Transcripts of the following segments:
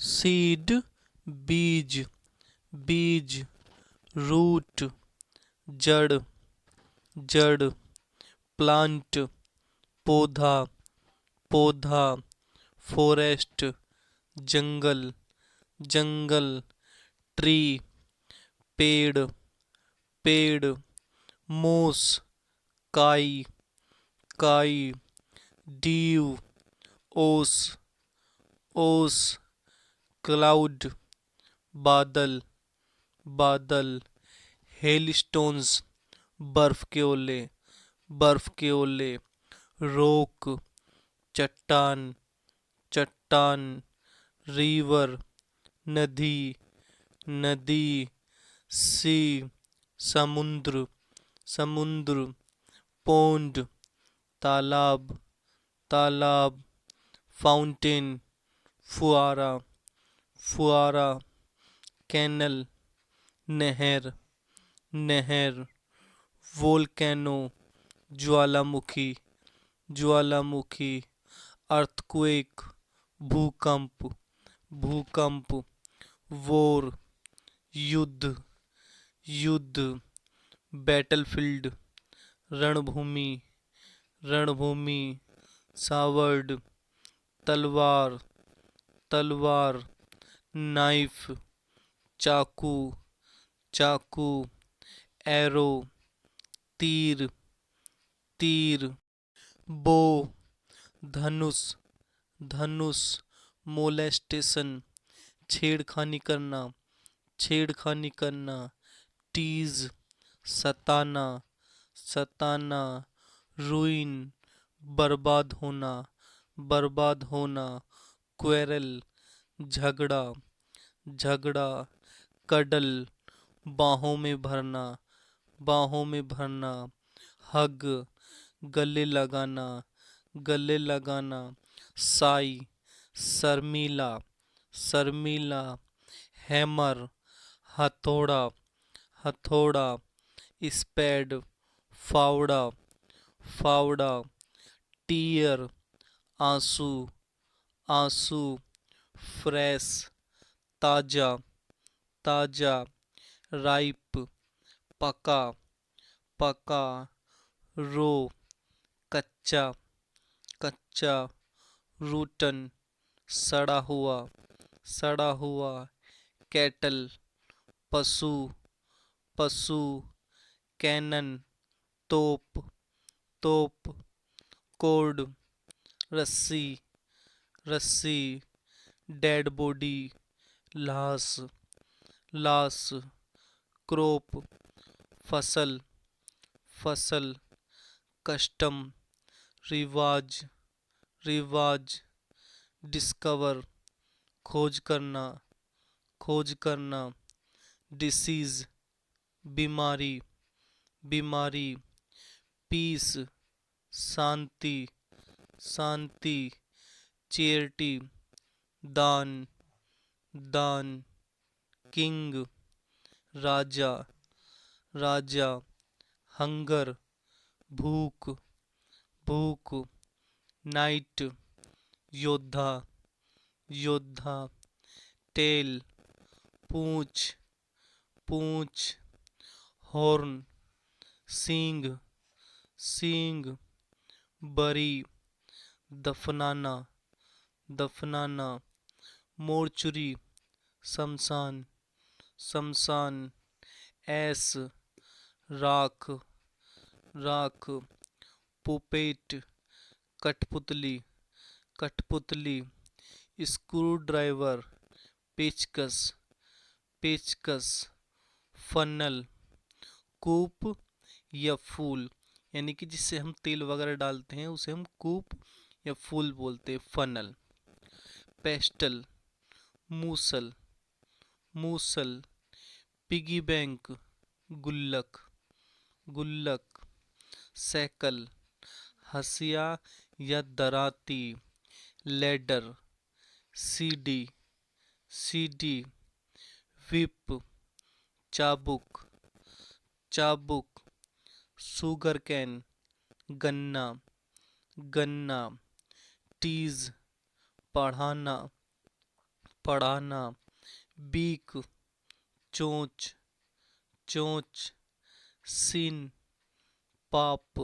Seed बीज, बीज root जड़, जड़ प्लांट पौधा, पौधा फॉरेस्ट जंगल, जंगल ट्री पेड़, पेड़ मूस काई, काई डीव ओस, ओस क्लाउड बादल, बादल हेलस्टोन्स बर्फ के ओले, बर्फ के ओले रॉक चट्टान, चट्टान रिवर नदी, नदी सी समुद्र, समुद्र पोंड तालाब, तालाब फाउंटेन फुआरा, फुआरा कैनल नहर, नहर वोल्केनो ज्वालामुखी, ज्वालामुखी अर्थक्वेक भूकंप, भूकंप वॉर युद्ध, युद्ध बैटलफील्ड रणभूमि, रणभूमि सावर्ड तलवार, तलवार नाइफ चाकू, चाकू एरो तीर, तीर बो धनुष, धनुष मोलेस्टेशन छेड़खानी करना, छेड़खानी करना टीज सताना, सताना रुइन बर्बाद होना, बर्बाद होना क्वेरल झगड़ा, झगड़ा कडल बाहों में भरना, बाहों में भरना हग गले लगाना, गले लगाना साई शर्मीला, शर्मीला हैमर हथौड़ा, हथौड़ा स्पैड फावड़ा, फावड़ा टीयर आंसू, आंसू फ्रेश ताजा, ताजा राइप पका, पका रो कच्चा, कच्चा रूटन सड़ा हुआ, सड़ा हुआ कैटल पशु, पशु कैनन तोप, तोप कोड रस्सी, रस्सी डेड बॉडी लाश, लाश क्रॉप फसल, फसल कस्टम रिवाज, रिवाज डिस्कवर खोज करना, खोज करना डिसीज बीमारी, बीमारी पीस शांति, शांति चैरिटी दान, दान किंग राजा, राजा हंगर भूख, भूख नाइट योद्धा, योद्धा टेल पूंछ, पूंछ हॉर्न सींग, सींग बरी दफनाना, दफनाना मोर्चुरी शमशान, शमशान ऐस राख, राख पुपेट कठपुतली, कठपुतली स्क्रू ड्राइवर पेचकस, पेचकस फनल कूप या फूल, यानी कि जिससे हम तेल वगैरह डालते हैं उसे हम कूप या फूल बोलते हैं फनल। पेस्टल मूसल, मूसल पिगी बैंक गुल्लक, गुल्लक सैकल हसिया या दराती लेडर सीडी, सीडी विप चाबुक, चाबुक शुगर कैन गन्ना, गन्ना टीज पढ़ाना, पढ़ाना, बीक चोंच, चोंच, सीन पाप,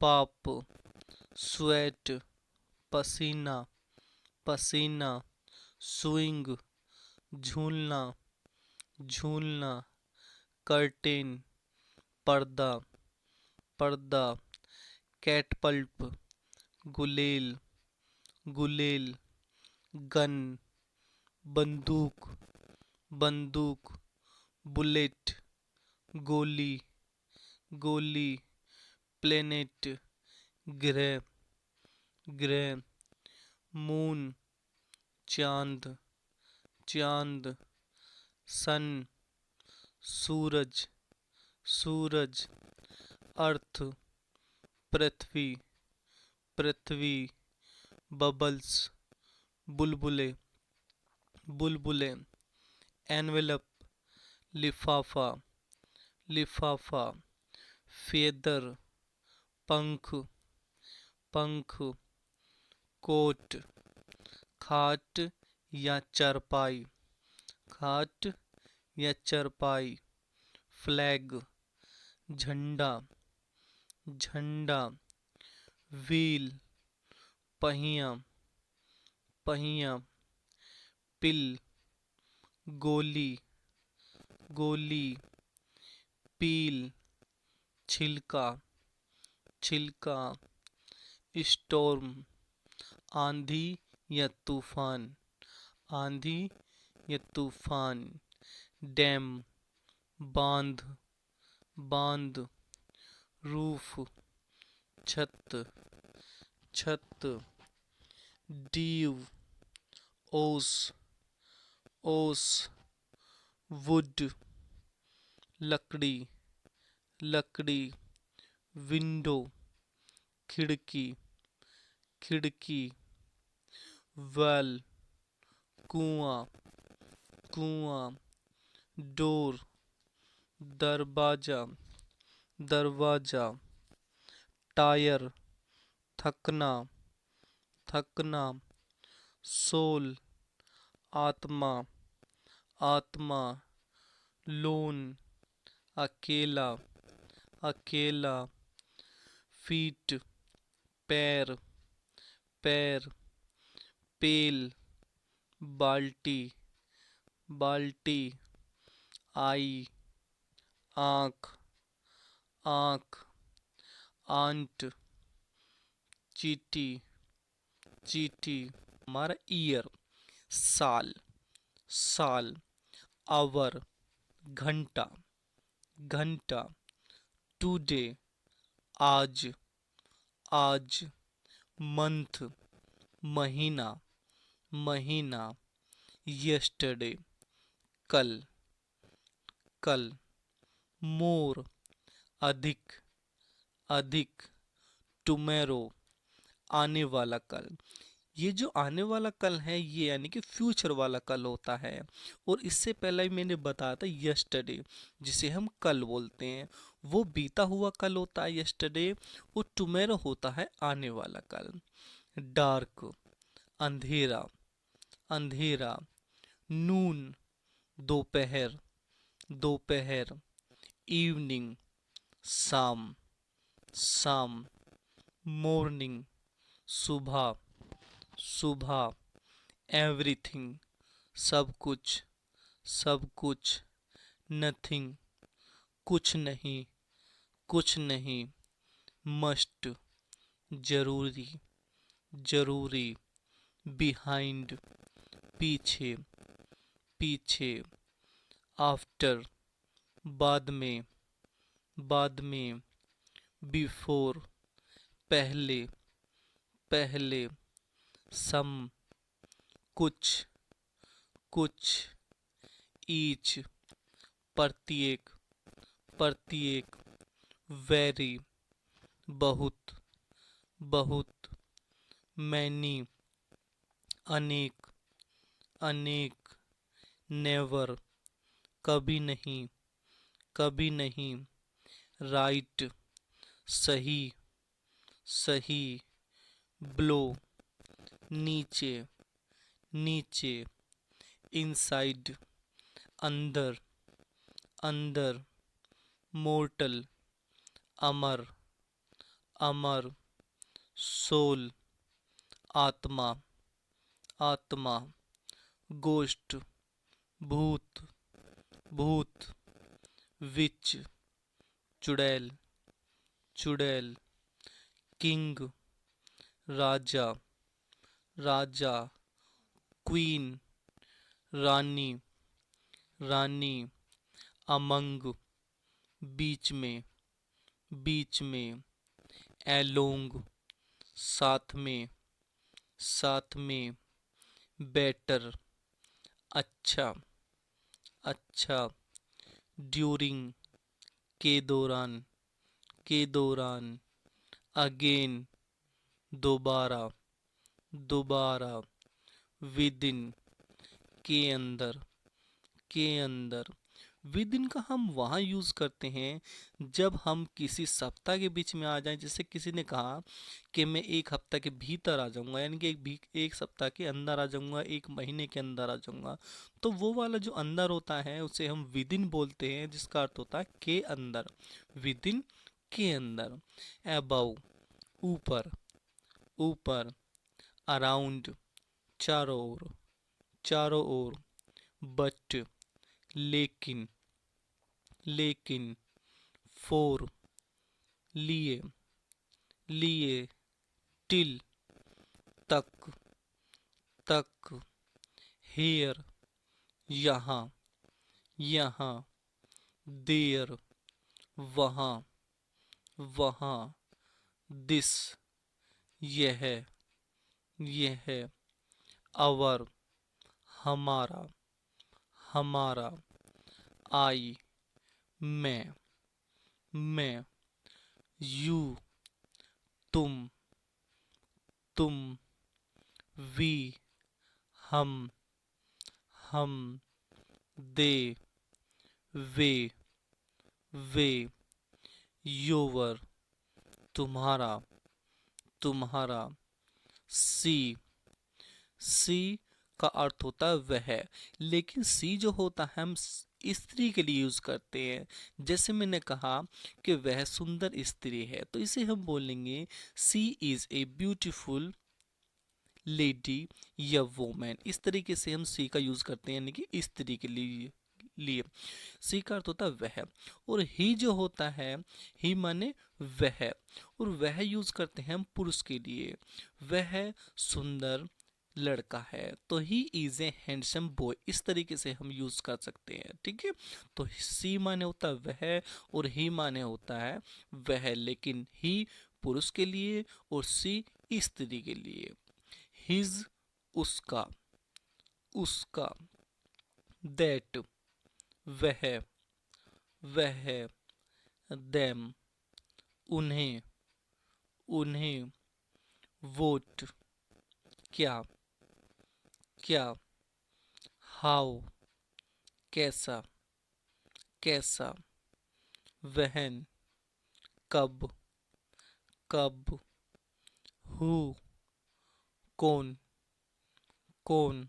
पाप, स्वेट पसीना, पसीना, स्विंग झूलना, झूलना, कर्टेन पर्दा, पर्दा, कैटपल्प गुलेल, गुलेल, गन बंदूक, बंदूक, बुलेट गोली, गोली, प्लेनेट ग्रह, ग्रह, मून चांद, चांद, सन सूरज, सूरज, अर्थ पृथ्वी, पृथ्वी, बबल्स बुलबुले, बुलबुले, एनवेलप लिफाफा, लिफाफा, फेदर पंख, पंख, कोट खाट या चारपाई, खाट या चारपाई, फ्लैग झंडा, झंडा, व्हील पहिया, पहिया, पिल गोली, गोली, पील छिलका, छिलका, स्टॉर्म आंधी या तूफान, आंधी या तूफान, डैम बांध, बांध, रूफ छत, छत, डीव ओस, ओस, वुड लकड़ी, लकड़ी, विंडो खिड़की, खिड़की, वेल कुआं, कुआं, डोर दरवाजा, दरवाजा, टायर थकना, थकना, सोल आत्मा, आत्मा, लोन अकेला, अकेला, फीट पैर, पैर, पेल बाल्टी, बाल्टी, आई आँख, आँख, आंट चीटी, चीटी, हमारा ईयर साल, साल, आवर घंटा, घंटा, टुडे आज, आज, मंथ महीना, महीना, यस्टरडे कल, कल, मोर अधिक, अधिक, टुमेरो आने वाला कल। ये जो आने वाला कल है ये यानी कि फ्यूचर वाला कल होता है। और इससे पहले ही मैंने बताया था यस्टरडे जिसे हम कल बोलते हैं, वो बीता हुआ कल होता है यस्टरडे, और टुमेरो होता है आने वाला कल। डार्क अंधेरा, अंधेरा, नून दोपहर, दोपहर, इवनिंग शाम, शाम, मॉर्निंग सुबह, सुबह, एवरीथिंग सब कुछ, सब कुछ, नथिंग कुछ नहीं, कुछ नहीं, मस्ट जरूरी, जरूरी, बिहाइंड पीछे, पीछे, आफ्टर बाद में, बाद में, बिफोर पहले, पहले, सम कुछ, कुछ, ईच प्रत्येक, प्रत्येक, वेरी बहुत, बहुत, मैनी अनेक, अनेक, नेवर कभी नहीं, कभी नहीं, राइट सही, सही, ब्लो नीचे, नीचे, इनसाइड, अंदर, अंदर, मोर्टल, अमर, अमर, सोल, आत्मा, आत्मा, गोष्ट, भूत, भूत, विच, चुड़ैल, चुड़ैल, किंग, राजा, राजा, क्वीन, रानी, रानी, अमंग, बीच में, बीच में, एलोंग, साथ में, साथ में, बेटर, अच्छा, अच्छा, ड्यूरिंग, के दौरान, के दौरान, अगेन, दोबारा, दोबारा, विदिन, के अंदर, के अंदर। विदिन का हम वहाँ यूज़ करते हैं जब हम किसी सप्ताह के बीच में आ जाएं। जैसे किसी ने कहा कि मैं एक हफ्ता के भीतर आ जाऊंगा, यानी कि एक सप्ताह के अंदर आ जाऊंगा, एक महीने के अंदर आ जाऊंगा। तो वो वाला जो अंदर होता है उसे हम विदिन बोलते हैं, जिसका अर्थ होता है के अंदर, विदिन, के अंदर। अबव, ऊपर, ऊपर, अराउंड, चारों ओर, चारों ओर, बट, लेकिन, लेकिन, फोर, लिए, लिए, टिल, तक, तक, हेयर, यहाँ, यहाँ, देयर, वहाँ, वहाँ, दिस, यह, यह, अवर, हमारा, हमारा, आई, मैं, यू, तुम, तुम, वी, हम, दे, वे, वे, योवर, तुम्हारा, तुम्हारा, सी, सी का अर्थ होता है वह, लेकिन सी जो होता है हम स्त्री के लिए यूज करते हैं। जैसे मैंने कहा कि वह सुंदर स्त्री है, तो इसे हम बोलेंगे सी इज ए ब्यूटीफुल लेडी या वोमेन। इस तरीके से हम सी का यूज करते हैं, यानी कि स्त्री के लिए सी का अर्थ होता है वह। और ही जो होता है, ही माने वह, और वह यूज करते हैं हम पुरुष के लिए। वह सुंदर लड़का है, तो he is a handsome boy, इस तरीके से हम यूज कर सकते हैं। ठीक है, तो सी माने होता है वह और ही माने होता है वह, लेकिन ही पुरुष के लिए और सी स्त्री के लिए। हिज, उसका, उसका, दैट, वह, वह, देम, उन्हें, उन्हें, वोट, क्या, क्या, हाउ, कैसा, कैसा, वहन, कब, कब, हु, कौन, कौन,